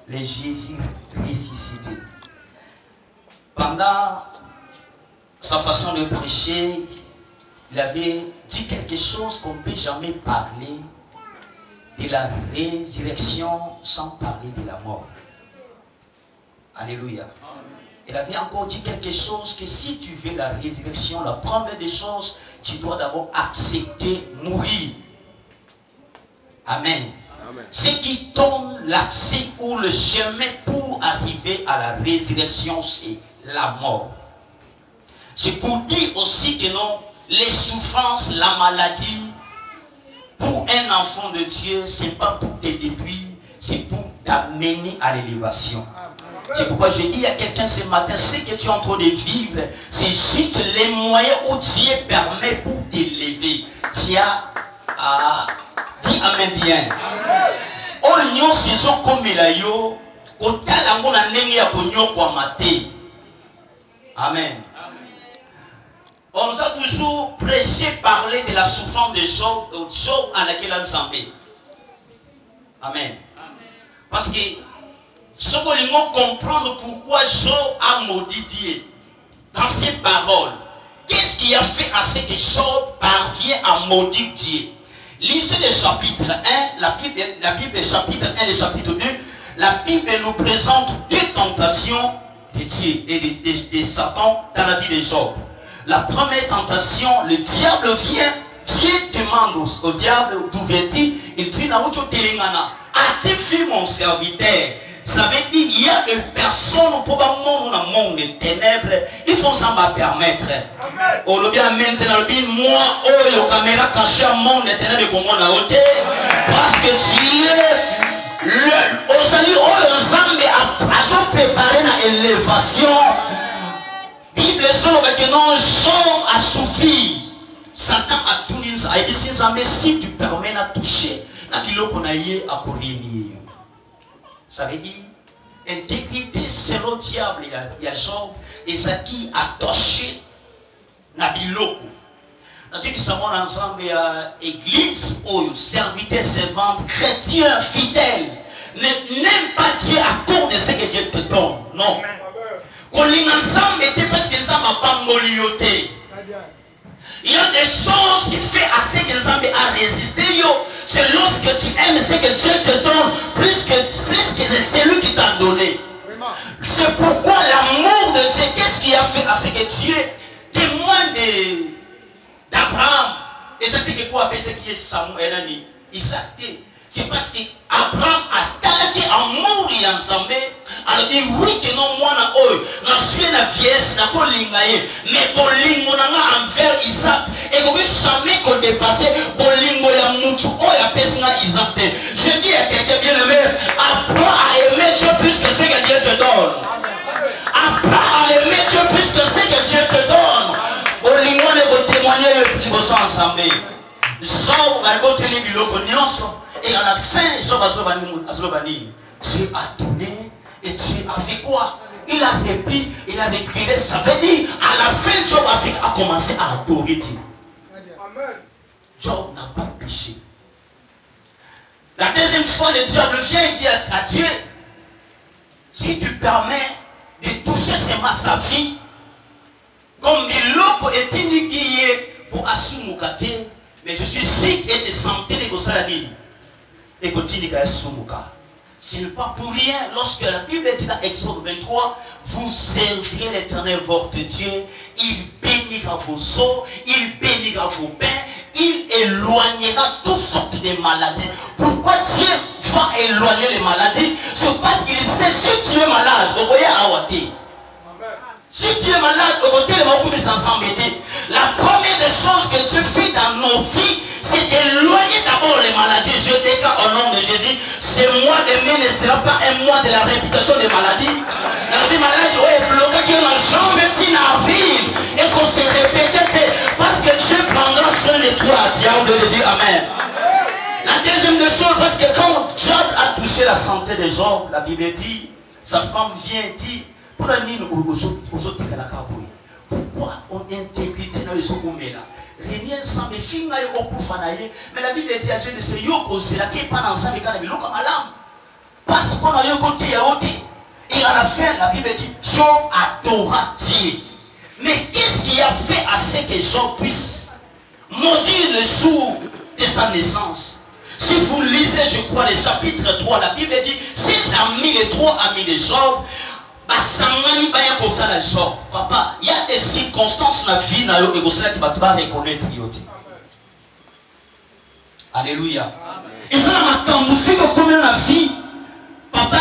le Jésus ressuscité. Pendant sa façon de prêcher, il avait dit quelque chose qu'on ne peut jamais parler de la résurrection sans parler de la mort. Alléluia. Il avait encore dit quelque chose que si tu veux la résurrection, la première des choses, tu dois d'abord accepter mourir. Amen. Ce qui donne l'accès ou le chemin pour arriver à la résurrection, c'est la mort. C'est pour dire aussi que non, les souffrances, la maladie, pour un enfant de Dieu, ce n'est pas pour te détruire, c'est pour t'amener à l'élévation. C'est pourquoi je dis à quelqu'un ce matin, ce que tu es en train de vivre, c'est juste les moyens où Dieu permet pour t'élever. Tu as dit Amen bien. Oh, nous sommes comme il yo, Amen. On nous a toujours prêché, parler de la souffrance de Job à laquelle on s'en fait. Amen. Parce que ce que nous comprendre pourquoi Job a maudit Dieu dans ses paroles. Qu'est-ce qui a fait à ce que Job parvient à maudire Dieu? Lisez le chapitre 1, la Bible chapitre 1 et le chapitre 2. La Bible nous présente deux tentations de Dieu et de Satan dans la vie de Job. La première tentation, le diable vient, Dieu demande au diable d'ouverture, il dit as-tu vu mon serviteur? Ça veut dire qu'il y a des personnes probablement dans le monde des ténèbres, il faut ça me permettre. Au lobby maintenant, moi, oh, le caméra caché au monde des ténèbres comme on a ôté. Parce que Dieu, au salut, oh, ensemble, a préparé l'élévation. Bible dit que non, Job a souffert. Satan a tout dit, a dit si tu permets de toucher, ça veut dire intégrité, c'est le diable, il y a Job, et ça qui a touché na biloko. Nous sommes ensemble église, serviteur, servante, chrétien, fidèle. N'aime pas Dieu à cause de ce que Dieu te donne. Non. Quand les ensemble était parce que ça m'a pas molioté. Il y a des choses qui font à ce que les hommes a résisté. C'est lorsque tu aimes ce que Dieu te donne, plus que c'est celui qui t'a donné. C'est pourquoi l'amour de Dieu, qu'est-ce qui a fait à ce que Dieu témoigne d'Abraham? Et ça fait que quoi avec ce qui est Samuel, Isaac? C'est parce qu'Abraham a talqué amour et ensemble. Alors il dit oui que non, moi, je suis la vieillesse, mais bolingo envers Isaac. Et vous ne jamais qu'on dépasse bolingo ya moutou, ya pesna Isaac. Je dis à quelqu'un bien aimé, apprends à aimer Dieu plus que ce que Dieu te donne. Apprends à aimer Dieu plus que ce que Dieu te donne. Bolingo ne vous témoigner plus beau ensemble. Jean va vous tenir du loco et à la fin, Job Azobani, Dieu a donné et Dieu a fait quoi? Il a repris, il a déclaré, ça veut dire, à la fin, Job a commencé à adorer Dieu. Job n'a pas péché. La deuxième fois, le diable vient et dit à Dieu, si tu permets de toucher sa vie, comme l'autre est iniqué pour assumer, mais je suis sûr que tu sentais les gosses. Et continue à Sumuka. Ce n'est pas pour rien, lorsque la Bible dit dans Exode 23, vous servirez l'Éternel votre Dieu, il bénira vos eaux, il bénira vos pains, il éloignera toutes sortes de maladies. Pourquoi Dieu va éloigner les maladies? C'est parce qu'il sait si tu es malade, vous voyez à Wati. Si tu es malade, au côté, la première des choses que Dieu fait dans nos vies, c'est d'éloigner d'abord les maladies. Je déclare au nom de Jésus, ce mois de mai ne sera pas un mois de la réputation des maladies. La maladie est bloquée, qui est dans la jambe dans la ville, et qu'on se répète, parce que Dieu prendra soin de toi. Diable de dire Amen. La deuxième des choses, parce que quand Job a touché la santé de Job, la Bible dit, sa femme vient et dit, pour la nuit, pourquoi on intégrité dans le soumé là? Rien sans mes filles, mais la Bible dit à Dieu de se yoko, c'est là qui est pas ensemble quand il est malade. Parce qu'on a eu côté à à la fin, la Bible dit, Job adora Dieu. Mais qu'est-ce qui a fait à ce que Job puisse maudire le jour de sa naissance? Si vous lisez, je crois, le chapitre 3, la Bible dit, ses amis, les 3 amis de Job, papa, il y a des circonstances dans la vie et vous savez que tu vas reconnaître. Alléluia. Et ça, la musique comme dans la vie, papa,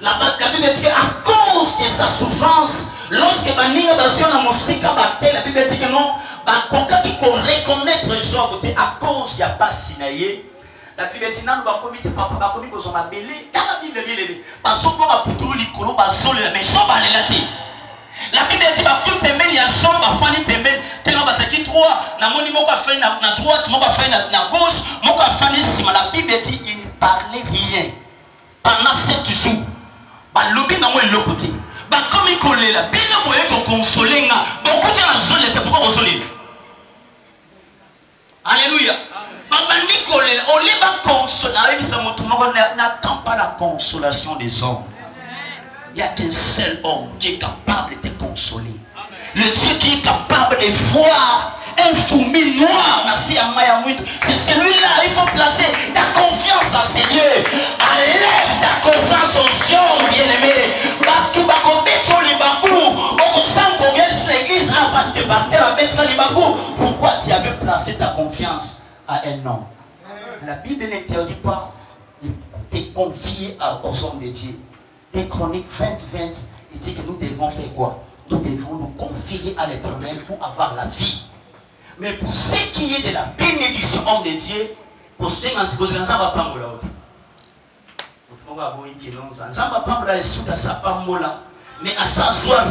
la Bible dit qu'à cause de sa souffrance, lorsque la musique la Bible dit que non, quand tu reconnaître Job, à cause il n'y a pas Sinaïe. La Bible dit non, papa, la Bible dit parce que la Bible dit que il y a son bafani pembeni tellement parce que trois na moni moko afani na droite moko afani na gauche moko afani sima. La Bible dit il ne parlait rien pendant 7 jours. Ba lobi na mo elokoti ba comme il collait la Bible moye ko consoler nga beaucoup de la zone était pourquoi consoler. Alléluia. Baba Nicolas on les ba consoler ça montre n'attend pas la consolation des hommes. Il n'y a qu'un seul homme qui est capable de te consoler. Le Dieu qui est capable de voir un fourmi noir. C'est celui-là, il faut placer ta confiance dans ces dieux. Enlève ta confiance aux hommes, bien-aimés. Parce que pasteur a mis pourquoi tu avais placé ta confiance à un homme? La Bible n'interdit pas de te confier aux hommes de Dieu. Les Chroniques 20, il dit que nous devons faire quoi? Nous devons nous confier à l'Éternel pour avoir la vie. Mais pour ce qui est de la bénédiction, homme de Dieu, pour ce qui est de la mais à sa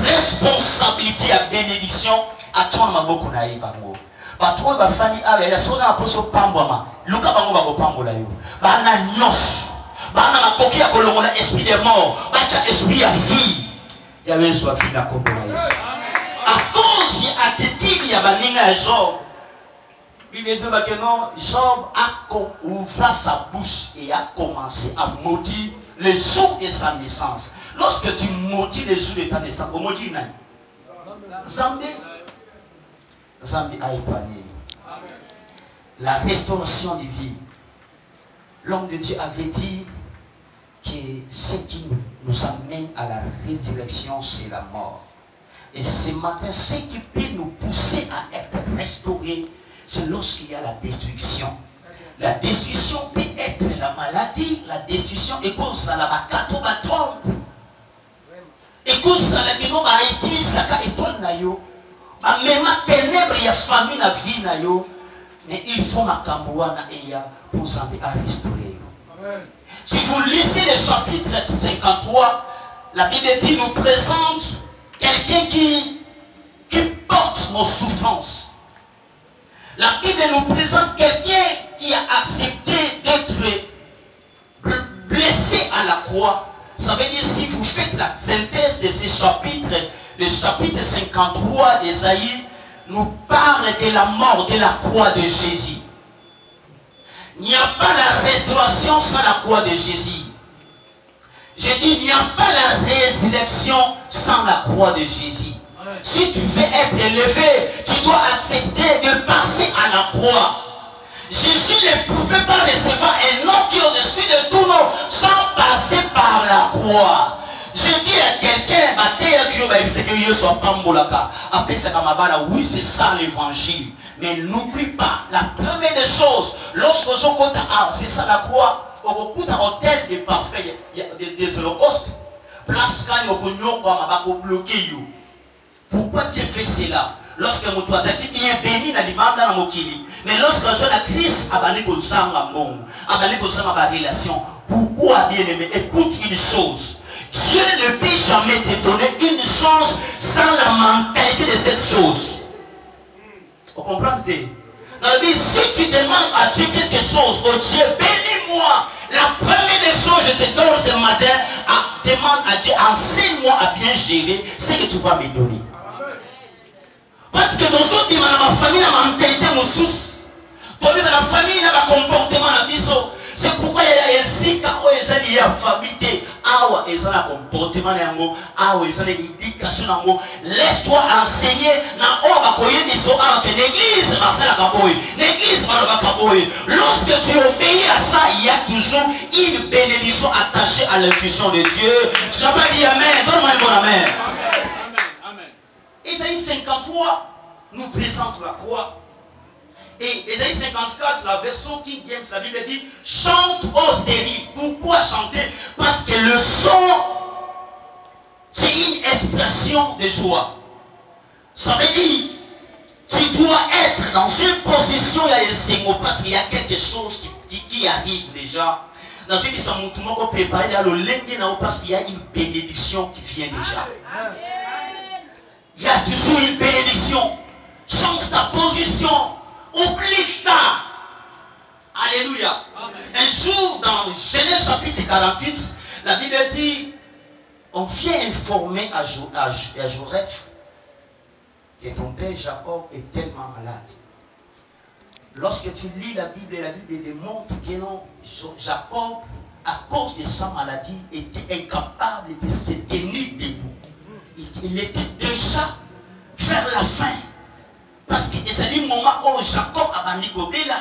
responsabilité à bénédiction, à toi, ma beaucoup naïe bango. Ba toi, ba fani ale, la chose à poso pamboma. Luka bango ba pambola yo. Ba na nyos. Ba na makoki ya kolongola esprit de mort. Ba ta esprit à vie. Ya we so afina kombola yesu. À cause de l'attitude ya baninga Job. Bible dit que non, Job a ouvert sa bouche et a commencé à maudire le jour de sa naissance. Lorsque tu maudis les jours de ta naissance, on maudit nani? Zambé a épargné. La restauration du vie. L'homme de Dieu avait dit que ce qui nous amène à la résurrection, c'est la mort. Et ce matin, ce qui peut nous pousser à être restaurés, c'est lorsqu'il y a la destruction. La destruction peut être la maladie, la destruction est cause à la bakato batrompe. Et cause à la guénon a été saka étoile na yo. Même ténèbres y a famille na vie na yo. Mais il faut ma kamboua na eya pour nous à restaurer. Si vous lisez le chapitre 53, la Bible dit nous présente quelqu'un qui porte nos souffrances. La Bible nous présente quelqu'un qui a accepté d'être blessé à la croix. Ça veut dire, si vous faites la synthèse de ces chapitres, le chapitre 53 d'Ésaïe nous parle de la mort, de la croix de Jésus. Il n'y a pas la restauration sans la croix de Jésus. J'ai dit, il n'y a pas la résurrection sans la croix de Jésus. Si tu veux être élevé, tu dois accepter de passer à la croix. Jésus ne pouvait pas recevoir un nom qui est au-dessus de tout nom sans passer par la croix. Je dis à quelqu'un, oui, c'est ça l'évangile. Mais n'oublie pas, la première des choses, lorsque c'est ça la croix, on coûte un hôtel de parfait, des holocaustes. Place quand on bloqué. Pourquoi tu fais cela? Lorsque mon toit est bien béni dans l'imam dans la mokili. Mais lorsque je la crise, abandonné pour ça, abandonné pour ça, ma relation. Pourquoi, bien aimé? Écoute une chose. Dieu ne peut jamais te donner une chose sans la mentalité de cette chose. Vous comprenez? Si tu demandes à Dieu quelque chose, oh Dieu, bénis-moi. La première des choses que je te donne ce matin, demande à Dieu, enseigne-moi à bien gérer ce que tu vas me donner. Parce que dans ma famille, la mentalité, mon souffle, dans la famille, il y a un comportement, c'est pourquoi il y a ya famille awa ezana comportement yango awa ezana éducation yango laisse-toi enseigner na oba koyebiso awa que l'église masala kaboy l'église maloba kaboy. Lorsque tu obéis à ça, il y a toujours une bénédiction attachée à l'intuition de Dieu. Je n'ai pas dit amen, donne-moi un bon amen. Amen. Isaïe 53 nous présente la croix. Et Isaïe 54, la version King James, la Bible dit chante aux stérile. Pourquoi chanter? Parce que le son, c'est une expression de joie. Ça veut dire, tu dois être dans une position, parce qu'il y a quelque chose qui arrive déjà. Dans une mission, tout le monde peut préparer parce qu'il y a une bénédiction qui vient déjà. Il y a toujours une bénédiction. Change ta position. Oublie ça. Alléluia. Un jour, dans Genèse chapitre 48, la Bible dit, on vient informer à Joseph que ton père Jacob est tellement malade. Lorsque tu lis la Bible démontre que non, Jacob, à cause de sa maladie, était incapable de se tenir debout. Il était déjà vers la fin. Parce que c'est le moment où Jacob a banni Gobela.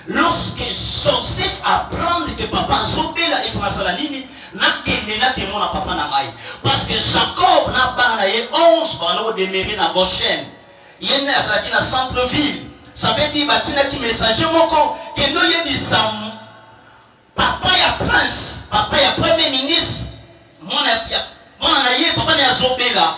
Lorsque Joseph apprend que papa Zobela et Masalanini n'a qu'un mon papa Namaï. Parce que Jacob n'a pas 11 pour demeurer dans Goshen. Il est né à la centre-ville. Ça veut dire que tu messager que nous y dit papa est prince, papa est premier ministre, mon papa est Zobela.